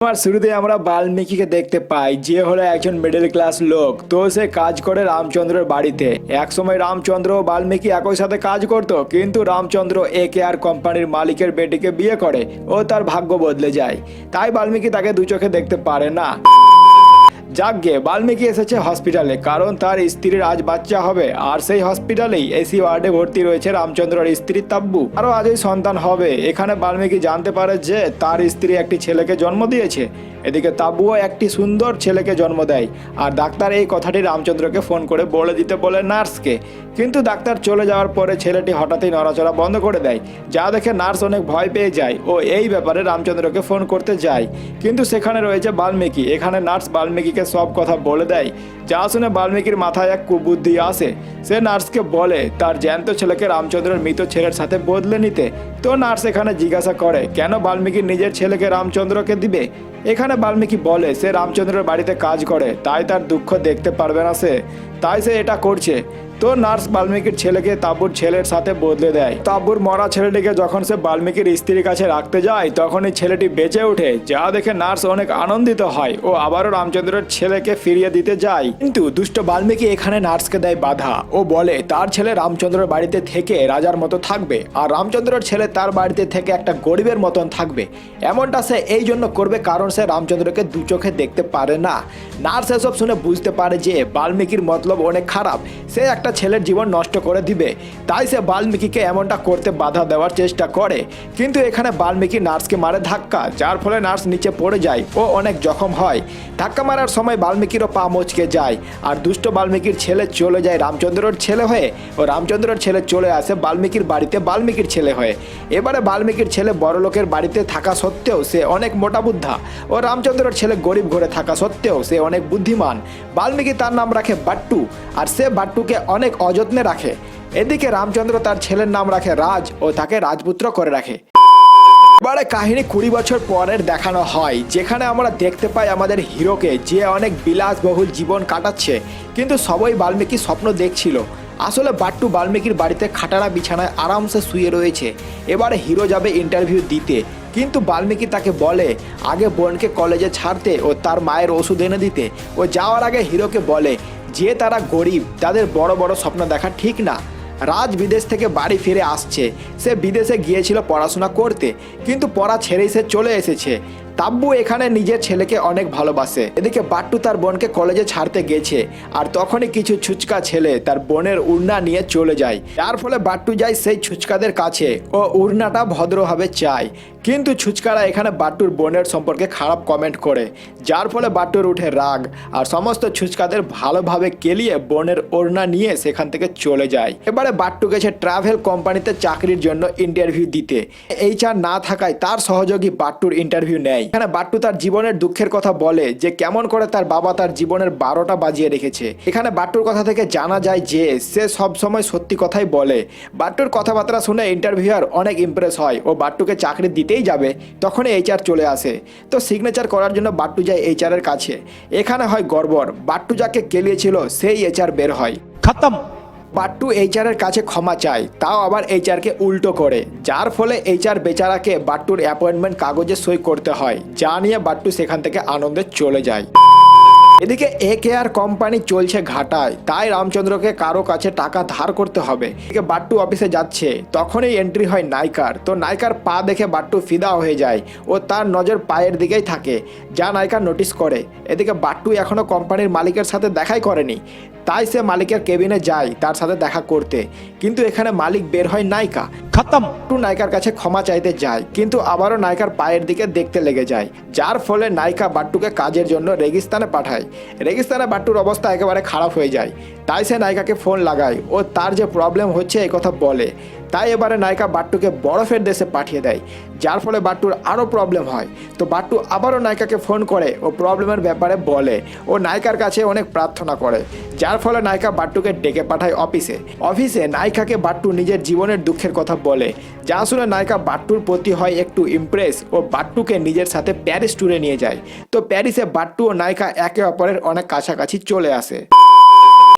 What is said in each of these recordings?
আমার শুরুতে আমরা বাল্মীকিকে দেখতে পাই, যে হলো একজন মিডল ক্লাস লোক। তো সে কাজ করে রামচন্দ্রের বাড়িতে। এক সময় রামচন্দ্র ও বাল্মীকি একই সাথে কাজ করত, কিন্তু রামচন্দ্র AKR কোম্পানির মালিকের বেটিকে বিয়ে করে ও তার ভাগ্য বদলে যায়। তাই বাল্মীকি তাকে দু চোখে দেখতে পারে না। যাকগে, বাল্মীকি এসেছে হসপিটালে, কারণ তার স্ত্রীর আজ বাচ্চা হবে। আর সেই হসপিটালেই এসি ওয়ার্ডে ভর্তি রয়েছে রামচন্দ্রের স্ত্রী তাব্বু। আরও আজই সন্তান হবে। এখানে বাল্মীকি জানতে পারে যে তার স্ত্রী একটি ছেলেকে জন্ম দিয়েছে। এদিকে তাব্বুও একটি সুন্দর ছেলেকে জন্ম দেয়। আর ডাক্তার এই কথাটি রামচন্দ্রকে ফোন করে বলে দিতে বলে নার্সকে। কিন্তু ডাক্তার চলে যাওয়ার পরে ছেলেটি হঠাৎই নড়াচড়া বন্ধ করে দেয়, যা দেখে নার্স অনেক ভয় পেয়ে যায় ও এই ব্যাপারে রামচন্দ্রকে ফোন করতে যায়। কিন্তু সেখানে রয়েছে বাল্মীকি। এখানে নার্স বাল্মীকিকে সব কথা বলে দেয়, যা শুনে বাল্মীকির মাথায় এক কুবুদ্ধি আসে। সে নার্সকে বলে তার জ্যান্ত ছেলেকে রামচন্দ্রের মৃত ছেলের সাথে বদলে নিতে। তো নার্স এখানে জিজ্ঞাসা করে কেন বাল্মীকি নিজের ছেলেকে রামচন্দ্রকে দিবে। এখানে বাল্মীকি বলে সে রামচন্দ্রের বাড়িতে কাজ করে, তাই তার দুঃখ দেখতে পারবে না সে, তাই সে এটা করছে। তো নার্স বাল্মীকির ছেলেকে তাব্বুর ছেলের সাথে বদলে দেয়। তাব্বুর মরা ছেলেটিকে যখন সে বাল্মীকির স্ত্রীর কাছে রাখতে যায়, তখনই ছেলেটি বেঁচে ওঠে, যা দেখে নার্স অনেক আনন্দিত হয় ও আবারও রামচন্দ্রের ছেলেকে ফিরিয়ে দিতে যায়। কিন্তু দুষ্ট বাল্মীকি এখানে নার্সকে দেয় বাধা ও বলে তার ছেলে রামচন্দ্রের বাড়িতে থেকে রাজার মতো থাকবে, আর রামচন্দ্রের ছেলে তার বাড়িতে থেকে একটা গরিবের মতন থাকবে। এমনটা সে এই জন্য করবে কারণ সে রামচন্দ্রকে দু চোখে দেখতে পারে না। নার্স এসব শুনে বুঝতে পারে যে বাল্মীকির মতলব অনেক খারাপ, সে একটা ছেলের জীবন নষ্ট করে দিবে। তাই সে বাল্মীকিকে এমনটা করতে বাধা দেওয়ার চেষ্টা করে। কিন্তু এখানে বাল্মীকি নার্সকে মারে ধাক্কা, যার ফলে নার্স নিচে পড়ে যায় ও অনেক জখম হয়। ধাক্কা মারার সময় বাল্মীকিরও পা মচকে যায়। আর দুষ্ট বাল্মীকির ছেলে চলে যায় রামচন্দ্রের ছেলে হয়ে ও রামচন্দ্রের ছেলে চলে আসে বাল্মীকির বাড়িতে বাল্মীকির ছেলে হয়ে। এবারে বাল্মীকির ছেলে বড়লোকের বাড়িতে থাকা সত্ত্বেও সে অনেক মোটা বুদ্ধা ও রামচন্দ্রের ছেলে গরিব ঘরে থাকা সত্ত্বেও সে অনেক বুদ্ধিমান। বাল্মীকি তার নাম রাখে বাট্টু, আর সে বাট্টুকে অনেক অযত্নে রাখে। এদিকে রামচন্দ্র তার ছেলের নাম রাখে রাজ ও তাকে রাজপুত্র করে রাখে। এবারে কাহিনী 20 বছর পরের দেখানো হয়, যেখানে আমরা দেখতে পাই আমাদের হিরোকে, যে অনেক বিলাসবহুল জীবন কাটাচ্ছে। কিন্তু সবাই বাল্মীকি স্বপ্ন দেখছিল। আসলে বাট্টু বাল্মীকির বাড়িতে খাটারা বিছানায় আরামসে শুয়ে রয়েছে। এবারে হিরো যাবে ইন্টারভিউ দিতে, কিন্তু বাল্মীকি তাকে বলে আগে বোনকে কলেজে ছাড়তে ও তার মায়ের ওষুধ এনে দিতে। ও যাওয়ার আগে হিরোকে বলে যে তারা গরিব, তাদের বড় বড় স্বপ্ন দেখা ঠিক না। রাজ বিদেশ থেকে বাড়ি ফিরে আসছে। সে বিদেশে গিয়েছিল পড়াশোনা করতে, কিন্তু পড়া ছেড়েই সে চলে এসেছে। তাব্বু এখানে নিজের ছেলেকে অনেক ভালোবাসে। এদিকে বাট্টু তার বোনকে কলেজে ছাড়তে গেছে, আর তখনই কিছু ছুচকা ছেলে তার বোনের উড়না নিয়ে চলে যায়, যার ফলে বাট্টু যায় সেই ছুচকাদের কাছে ও উড়নাটা ভদ্রভাবে চায়। কিন্তু ছুচকারা এখানে বাট্টুর বোনের সম্পর্কে খারাপ কমেন্ট করে, যার ফলে বাট্টুর উঠে রাগ আর সমস্ত ছুচকাদের ভালোভাবে কেলিয়ে বোনের ওড়না নিয়ে সেখান থেকে চলে যায়। এবারে বাট্টু গেছে ট্রাভেল কোম্পানিতে চাকরির জন্য ইন্টারভিউ দিতে। HR না থাকায় তার সহযোগী বাট্টুর ইন্টারভিউ নেয়। এখানে বাট্টু তার জীবনের দুঃখের কথা বলে যে কেমন করে তার বাবা তার জীবনের 12টা বাজিয়ে রেখেছে। এখানে বাট্টুর কথা থেকে জানা যায় যে সে সব সময় সত্যি কথাই বলে। বাট্টুর কথাবার্তা শুনে ইন্টারভিউয়ার অনেক ইমপ্রেস হয় ও বাট্টুকে চাকরি দিতেই যাবে, তখনই HR চলে আসে। তো সিগনেচার করার জন্য বাট্টু যায় HR এর কাছে। এখানে হয় গড়বড়, বাট্টু যাকে কেলিয়েছিল সেই HR বের হয়। খতম। বাট্টু HR এর কাছে ক্ষমা চায়, তাও আবার HR কে উল্টো করে, যার ফলে HR বেচারাকে বাট্টুর অ্যাপয়েন্টমেন্ট কাগজে সই করতে হয়, যা নিয়ে বাট্টু সেখান থেকে আনন্দে চলে যায়। এদিকে AKR কোম্পানি চলছে ঘাটায়, তাই রামচন্দ্রকে কারো কাছে টাকা ধার করতে হবে। এদিকে বাট্টু অফিসে যাচ্ছে, তখনই এন্ট্রি হয় নায়িকার। তো নায়িকার পা দেখে বাট্টু ফিদা হয়ে যায় ও তার নজর পায়ের দিকেই থাকে, যা নায়িকা নোটিস করে। এদিকে বাট্টু এখনও কোম্পানির মালিকের সাথে দেখাই করেনি, তাই সে মালিকের কেবিনে যায় তার সাথে দেখা করতে। কিন্তু এখানে মালিক বের হয় নায়িকা। খতম। বাট্টু নায়িকার কাছে ক্ষমা চাইতে যায়, কিন্তু আবারও নায়িকার পায়ের দিকে দেখতে লেগে যায়, যার ফলে নায়িকা বাট্টুকে কাজের জন্য রেগিস্তানে পাঠায়। রেগিস্তানে বাট্টুর অবস্থা একেবারে খারাপ হয়ে যায়। তাই সে নায়িকাকে ফোন লাগায় ও তার যে প্রবলেম হচ্ছে এই কথা বলে। তাই এবারে নায়িকা বাট্টুকে বরফের দেশে পাঠিয়ে দেয়, যার ফলে বাট্টুর আরও প্রবলেম হয়। তো বাট্টু আবারও নায়িকাকে ফোন করে ও প্রবলেমের ব্যাপারে বলে ও নায়িকার কাছে অনেক প্রার্থনা করে, যার ফলে নায়িকা বাট্টুকে ডেকে পাঠায় অফিসে নায়িকাকে বাট্টু নিজের জীবনের দুঃখের কথা বলে, যা শুনে নায়িকা বাট্টুর প্রতি হয় একটু ইমপ্রেস ও বাট্টুকে নিজের সাথে প্যারিস ট্যুরে নিয়ে যায়। তো প্যারিসে বাট্টু ও নায়িকা একে অপরের অনেক কাছাকাছি চলে আসে।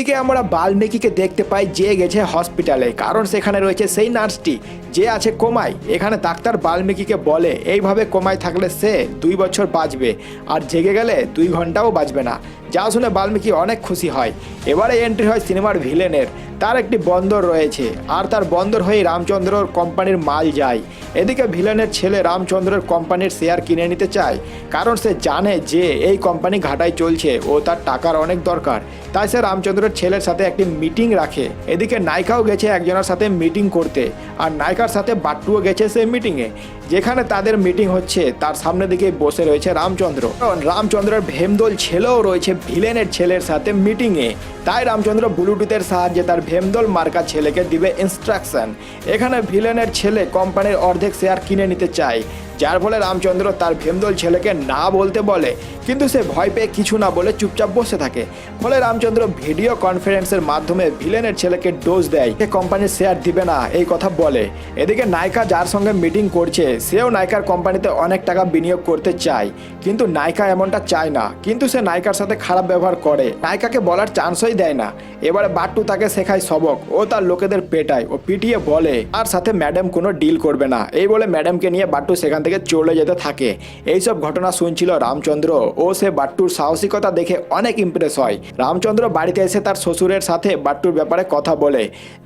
এদিকে আমরা বাল্মীকিকে দেখতে পাই যে গেছে হসপিটালে, কারণ সেখানে রয়েছে সেই নার্সটি যে আছে কোমায়। এখানে ডাক্তার বাল্মীকিকে বলে এইভাবে কোমায় থাকলে সে 2 বছর বাঁচবে, আর জেগে গেলে 2 ঘন্টাও বাঁচবে না। যা শুনে বাল্মীকি অনেক খুশি হয়। এবারে এন্ট্রি হয় সিনেমার ভিলেনের। তার একটি বন্দর রয়েছে, আর তার বন্দর হয়ে রামচন্দ্রর কোম্পানির মাল যায়। এদিকে ভিলেনের ছেলে রামচন্দ্রের কোম্পানির শেয়ার কিনে নিতে চায়, কারণ সে জানে যে এই কোম্পানি ঘাটায় চলছে ও তার টাকার অনেক দরকার। তাই সে রামচন্দ্রের ছেলের সাথে একটি মিটিং রাখে। এদিকে নায়িকাও গেছে একজনের সাথে মিটিং করতে, আর নায়িকার সাথে বাট্টুও গেছে সেই মিটিংয়ে। যেখানে তাদের মিটিং হচ্ছে তার সামনে দিকে বসে রয়েছে রামচন্দ্র। রামচন্দ্রের ভেমদোল ছেলেও রয়েছে ভিলেনের ছেলের সাথে মিটিংয়ে। তাই রামচন্দ্র ব্লুটুথের সাহায্যে তার ভেমদোল মার্কা ছেলেকে দিবে ইনস্ট্রাকশন। এখানে ভিলেনের ছেলে কোম্পানির অর্ধেক শেয়ার কিনে নিতে চায়, যার ফলে রামচন্দ্র তার ভেমদোল ছেলেকে না বলতে বলে, কিন্তু সে ভয় পেয়ে কিছু না বলে চুপচাপ বসে থাকে। ফলে রামচন্দ্র ভিডিও কনফারেন্সের মাধ্যমে ভিলেনের ছেলেকে ডোজ দেয়, সে কোম্পানির শেয়ার দিবে না এই কথা বলে। এদিকে নায়িকা যার সঙ্গে মিটিং করছে সেও নায়িকার কোম্পানিতে অনেক টাকা বিনিয়োগ করতে চায়, কিন্তু নায়িকা এমনটা চায় না। কিন্তু সে নায়িকার সাথে খারাপ ব্যবহার করে, নায়িকাকে বলার চান্সই দেয় না। এবারে বাট্টু তাকে শেখায় সবক, ও তার লোকেদের পেটায় ও পিটিয়ে বলে তার সাথে ম্যাডাম কোনো ডিল করবে না। এই বলে ম্যাডামকে নিয়ে বাট্টু সেখান থেকে চলে যেতে থাকে। এইসব ঘটনা শুনছিল রামচন্দ্র ও সে বাট্টুর সাহসিকতা দেখে অনেক ইমপ্রেস হয়। রামচন্দ্র বাড়িতে এসে তার শ্বশুরের সাথে বাট্টুর ব্যাপারে কথা বলে,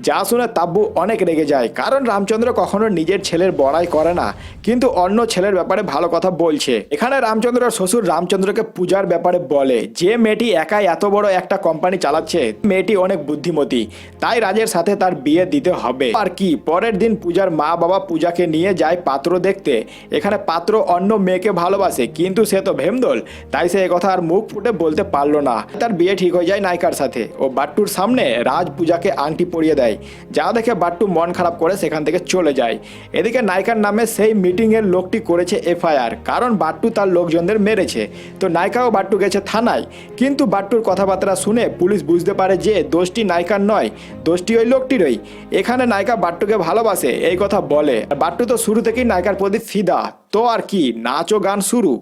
যা শুনে তাব্বু অনেক রেগে যায়, কারণ রামচন্দ্র কখনো নিজের ছেলের বড়াই করে না, কিন্তু অন্য ছেলের ব্যাপারে ভালো কথা বলছে। এখানে রামচন্দ্রের শ্বশুর রামচন্দ্রকে পূজার ব্যাপারে বলে যে মেয়েটি একাই এত বড় একটা কোম্পানি চালাচ্ছে, মেয়েটি অনেক বুদ্ধিমতী, তাই রাজের সাথে তার বিয়ে দিতে হবে। আর কি, পরের দিন পূজার মা বাবা পূজাকে নিয়ে যায় পাত্র দেখতে। এখানে পাত্র অন্য মেয়েকে ভালোবাসে, কিন্তু সে তো ভেমদোল, তাই সে একথা আর মুখ ফুটে বলতে পারলো না। তার বিয়ে ঠিক হয়ে যায় নায়িকার সাথে ও বাট্টুর সামনে রাজ পূজাকে আংটি পরিয়ে দেয়, যা দেখে বাট্টু মন খারাপ করে সেখান থেকে চলে যায়। এদিকে নায়িকার নামে সেই মিটিংয়ের লোকটি করেছে এফআইআর, কারণ বাট্টু তার লোকজনদের মেরেছে। তো নায়িকাও বাট্টু গেছে থানায়, কিন্তু বাট্টুর কথাবার্তা শুনে পুলিশ বুঝতে পারে যে দোষটি নায়িকার নয়, দোষটি ওই লোকটিরই। এখানে নায়িকা বাট্টুকে ভালোবাসে এই কথা বলে, আর বাট্টু তো শুরু থেকেই নায়িকার প্রতি ফিদা। তো আর কি, নাচ ও গান শুরু।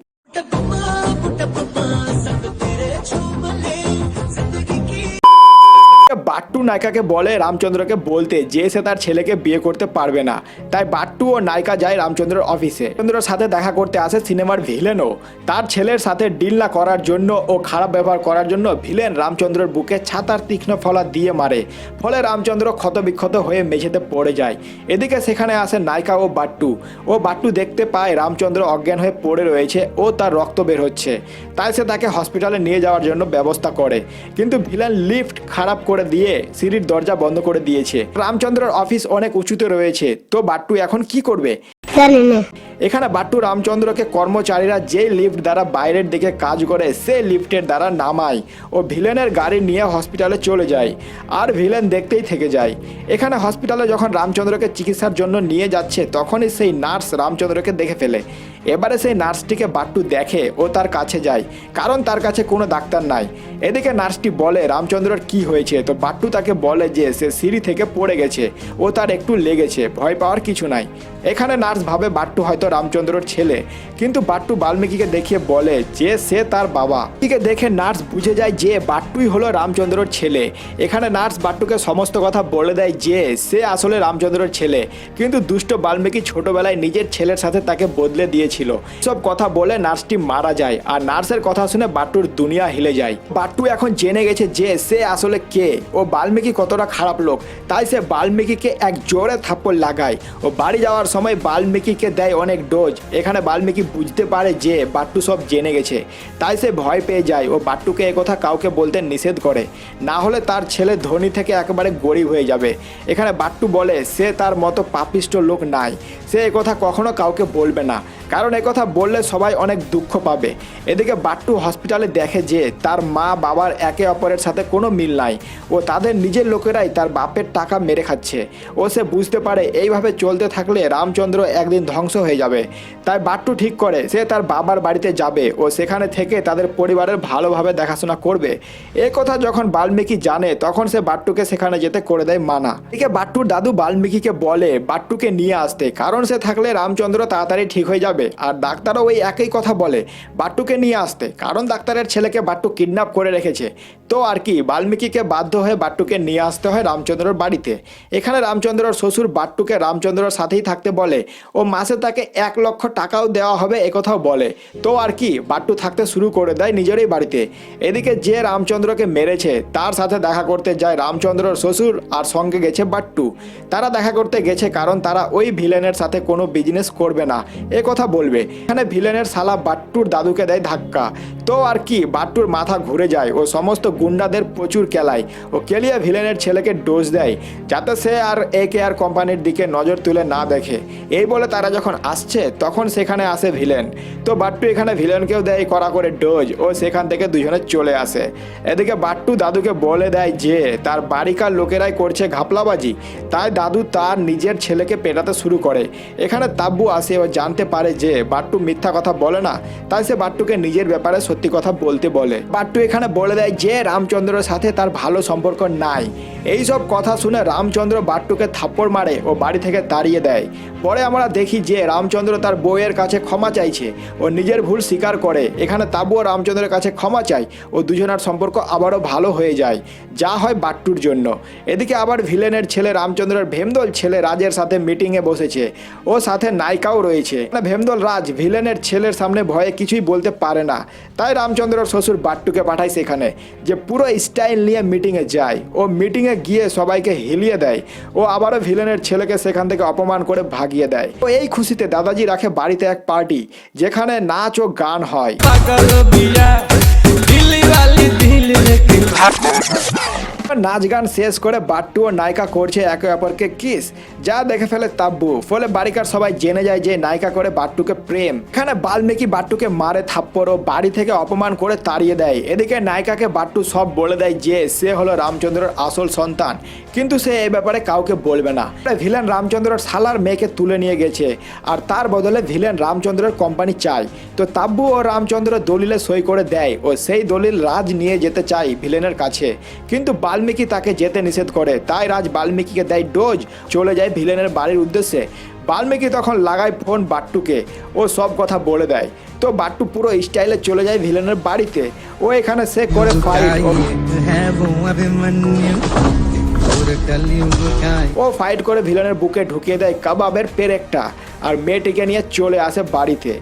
বাট্টু নায়িকাকে বলে রামচন্দ্রকে বলতে যে সে তার ছেলেকে বিয়ে করতে পারবে না। তাই বাট্টু ও নায়িকা যায় রামচন্দ্রের অফিসে। রামচন্দ্রের সাথে দেখা করতে আসে সিনেমার ভিলেনও। তার ছেলের সাথে ডিল না করার জন্য ও খারাপ ব্যবহার করার জন্য ভিলেন রামচন্দ্রের বুকে ছাতার তীক্ষ্ণ ফলা দিয়ে মারে। ফলে রামচন্দ্র ক্ষতবিক্ষত হয়ে মেঝেতে পড়ে যায়। এদিকে সেখানে আসে নায়িকা ও বাট্টু দেখতে পায় রামচন্দ্র অজ্ঞান হয়ে পড়ে রয়েছে ও তার রক্ত বের হচ্ছে। তাই সে তাকে হসপিটালে নিয়ে যাওয়ার জন্য ব্যবস্থা করে, কিন্তু ভিলেন লিফট খারাপ করে দিয়ে সিঁড়ির দরজা বন্ধ করে দিয়েছে। রামচন্দ্রের অফিস অনেক উঁচুতে রয়েছে, তো বাট্টু এখন কি করবে? এখানে বাট্টু রামচন্দ্রকে কর্মচারীরা যে লিফট দ্বারা বাইরের দিকে কাজ করে সে লিফটের দ্বারা নামায় ও ভিলেনের গাড়ি নিয়ে হসপিটালে চলে যায়, আর ভিলেন দেখতেই থেকে যায়। এখানে হসপিটালে যখন রামচন্দ্রকে চিকিৎসার জন্য নিয়ে যাচ্ছে তখনই সেই নার্স রামচন্দ্রকে দেখে ফেলে। এবারে সেই নার্সটিকে বাট্টু দেখে ও তার কাছে যায়, কারণ তার কাছে কোনো ডাক্তার নাই। এদিকে নার্সটি বলে রামচন্দ্রর কি হয়েছে, তো বাট্টু তাকে বলে যে সে সিঁড়ি থেকে পড়ে গেছে ও তার একটু লেগেছে, ভয় পাওয়ার কিছু নাই। এখানে নার্স ভাবে বাট্টু হয়তো রামচন্দ্রর ছেলে, কিন্তু বাট্টু বাল্মীকিকে দেখিয়ে বলে যে সে তার বাবা। এদিকে দেখে নার্স বুঝে যায় যে বাট্টুই হলো রামচন্দ্রর ছেলে। এখানে নার্স বাট্টুকে সমস্ত কথা বলে দেয় যে সে আসলে রামচন্দ্রর ছেলে, কিন্তু দুষ্ট বাল্মীকি ছোটবেলায় নিজের ছেলের সাথে তাকে বদলে দিয়েছিল। সব কথা বলে নার্সটি মারা যায়, আর নার্সের কথা শুনে বাট্টুর দুনিয়া হিলে যায়। বাট্টু এখন জেনে গেছে যে সে আসলে কে ও বাল্মীকি কতটা খারাপ লোক। তাই সে বাল্মীকিকে এক জোরে থাপ্পড় লাগায় ও বাড়ি যাওয়ার সময় বাল্মীকিকে দেয় অনেক ডোজ। এখানে বাল্মীকি বুঝতে পারে যে বাট্টু সব জেনে গেছে, তাই সে ভয় পেয়ে যায় ও বাট্টুকে একথা কাউকে বলতে নিষেধ করে, না হলে তার ছেলে ধনী থেকে একেবারে গরিব হয়ে যাবে। এখানে বাট্টু বলে সে তার মতো পাপিষ্ট লোক নাই, সে একথা কখনো কাউকে বলবে না, কারণ একথা বললে সবাই অনেক দুঃখ পাবে। এদিকে বাট্টু হসপিটালে দেখে যে তার মা বাবার একে অপরের সাথে কোনো মিল নাই ও তাদের নিজের লোকেরাই তার বাপের টাকা মেরে খাচ্ছে। ও সে বুঝতে পারে এইভাবে চলতে থাকলে রামচন্দ্র একদিন ধ্বংস হয়ে যাবে। তাই বাট্টু ঠিক করে সে তার বাবার বাড়িতে যাবে ও সেখানে থেকে তাদের পরিবারের ভালোভাবে দেখাশোনা করবে। এ কথা যখন বাল্মীকি জানে তখন সে বাট্টুকে সেখানে যেতে করে দেয় মানা। এদিকে বাট্টুর দাদু বাল্মীকিকে বলে বাট্টুকে নিয়ে আসতে, কারণ সে থাকলে রামচন্দ্র তাড়াতাড়ি ঠিক হয়ে যাবে। আর ডাক্তারও ওই একই কথা বলে বাট্টুকে নিয়ে আসতে, কারণ ডাক্তারের ছেলেকে বাট্টু কিডন্যাপ করে রেখেছে। তো আর কি, বাল্মীকিকে বাধ্য হয়ে বাট্টুকে নিয়ে আসতে হয় রামচন্দ্রর বাড়িতে। এখানে রামচন্দ্রর শ্বশুর বাট্টুকে রামচন্দ্রর সাথেই থাকতে বলে ও মাসে তাকে 1 লক্ষ টাকাও দেওয়া হবে একথাও বলে। তো আর কি, বাট্টু থাকতে শুরু করে দেয় নিজেরই বাড়িতে। এদিকে যে রামচন্দ্রকে মেরেছে তার সাথে দেখা করতে যায় রামচন্দ্রর শ্বশুর, আর সঙ্গে গেছে বাট্টু। তারা দেখা করতে গেছে কারণ তারা ওই ভিলেনের সাথে কোনো বিজনেস করবে না এ কথা বলবে। এখানে ভিলেনের শালা বাট্টুর দাদুকে দেয় ধাক্কা। তো আর কি, বাট্টুর মাথা ঘুরে যায় ও সমস্ত গুন্ডাদের প্রচুর কেলায় ও কেলিয়ে ভিলেনের ছেলেকে ডোজ দেয় যাতে সে আর AKR কোম্পানির দিকে নজর তুলে না দেখে। এই বলে তারা যখন আসছে তখন সেখানে আসে ভিলেন। তো বাট্টু এখানে ভিলেনকেও দেয় কড়া করে ডোজ ও সেখান থেকে দুজনে চলে আসে। এদিকে বাট্টু দাদুকে বলে দেয় যে তার বাড়িকার লোকেরাই করছে ঘাপলাবাজি, তাই দাদু তার নিজের ছেলেকে পেটাতে শুরু করে। এখানে তাব্বু আসে ও জানতে পারে যে বাট্টু মিথ্যা কথা বলে না, তাই সে বাট্টুকে নিজের ব্যাপারে সত্যি কথা বলতে বলে। বাট্টু এখানে বলে দেয় যে রামচন্দ্রের সাথে তার ভালো সম্পর্ক নাই। এই সব কথা শুনে রামচন্দ্র বাট্টুকে থাপ্পড় মারে ও বাড়ি থেকে তাড়িয়ে দেয়। পরে আমরা দেখি যে রামচন্দ্র তার বউয়ের কাছে ক্ষমা চাইছে ও নিজের ভুল স্বীকার করে। এখানে তাব্বু ও রামচন্দ্রের কাছে ক্ষমা চায় ও দুজনের সম্পর্ক আবারও ভালো হয়ে যায়, যা হয় বাট্টুর জন্য। এদিকে আবার ভিলেনের ছেলে রামচন্দ্রের ভেমদল ছেলে রাজের সাথে মিটিংয়ে বসেছে ও সাথে নায়িকাও রয়েছে। ভেমদল রাজ ভিলেনের ছেলের সামনে ভয়ে কিছুই বলতে পারে না, তাই রামচন্দ্রের শ্বশুর বাট্টুকে পাঠায় সেখানে যে পুরো স্টাইল নিয়ে মিটিংয়ে যায়। ও মিটিংয়ে গিয়ে সবাইকে হিলিয়ে দেয় ও আবারও ভিলেনের ছেলেকে সেখান থেকে অপমান করে ভাগিয়ে দেয়। তো এই খুশিতে দাদাজি রাখে বাড়িতে এক পার্টি যেখানে নাচ ও গান হয়। নাচ গান শেষ করে বাট্টু ও নায়িকা করছে একে অপরকে কিস, যা দেখে ফেলে তাব্বু। ফলে বাড়িকার সবাই জেনে যায় যে নায়িকা করে বাট্টুকে প্রেম। এখানে বাল্মীকি বাট্টুকে মারে থাপ্পড় ও বাড়ি থেকে অপমান করে তাড়িয়ে দেয়। এদিকে নায়িকাকে বাট্টু সব বলে দেয় যে সে হলো রামচন্দ্রের আসল সন্তান, কিন্তু সে এই ব্যাপারে কাউকে বলবে না। ভিলেন রামচন্দ্রের শালার মেয়েকে তুলে নিয়ে গেছে আর তার বদলে ভিলেন রামচন্দ্রের কোম্পানি চায়। তো তাব্বু ও রামচন্দ্র দলিলে সই করে দেয় ও সেই দলিল রাজ নিয়ে যেতে চায় ভিলেনের কাছে, কিন্তু বাল্মীকি তাকে যেতে নিষেধ করে। তাই রাজ বাল্মীকিকে দেয় ডোজ, চলে যায় ভিলেনের বাড়ির উদ্দেশ্যে। বাল্মীকি তখন লাগায় ফোন বাট্টুকে ও সব কথা বলে দেয়। তো বাট্টু পুরো স্টাইলে চলে যায় ভিলেনের বাড়িতে ও এখানে সে করে ফাইট করে ভিলেনের বুকে ঢুকিয়ে দেয় কাবাবের পেরেকটা আর মেয়েটিকে নিয়ে চলে আসে বাড়িতে।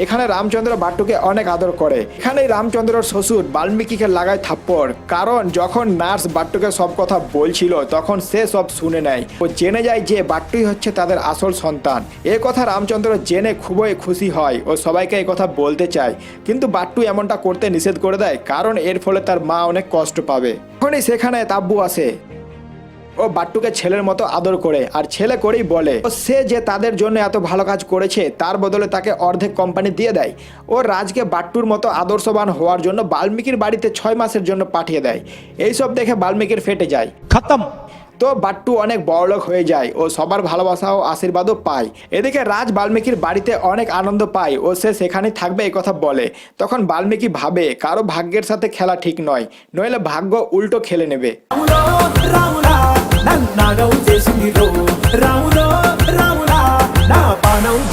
এখানে রামচন্দ্র বাট্টুকে অনেক আদর করে। এখানেই রামচন্দ্রর শ্বশুর বাল্মীকিকে লাগায় থাপ্পড়, কারণ যখন নার্স বাট্টুকে সব কথা বলছিল তখন সে সব শুনে নেয় ও জেনে যায় যে বাট্টুই হচ্ছে তাদের আসল সন্তান। এ কথা রামচন্দ্র জেনে খুবই খুশি হয় ও সবাইকে এই কথা বলতে চায়, কিন্তু বাট্টু এমনটা করতে নিষেধ করে দেয় কারণ এর ফলে তার মা অনেক কষ্ট পাবে। তখনই সেখানে তাব্বু আসে ও বাট্টুকে ছেলের মতো আদর করে আর ছেলে করেই বলে সে যে তাদের জন্য এত ভালো কাজ করেছে তার বদলে তাকে অর্ধেক কোম্পানি দিয়ে দেয়। ও রাজকে বাট্টুর মতো আদর্শবান হওয়ার জন্য বাল্মীকির বাড়িতে 6 মাসের জন্য পাঠিয়ে দেয়। এইসব দেখে বাল্মীকির ফেটে যায়, খতম। তো বাট্টু অনেক বড়লোক হয়ে যায় ও সবার ভালোবাসা ও আশীর্বাদও পায়। এদিকে রাজ বাল্মীকির বাড়িতে অনেক আনন্দ পায় ও সে সেখানে থাকবে এই কথা বলে। তখন বাল্মীকি ভাবে কারো ভাগ্যের সাথে খেলা ঠিক নয়, নইলে ভাগ্য উল্টো খেলে নেবে।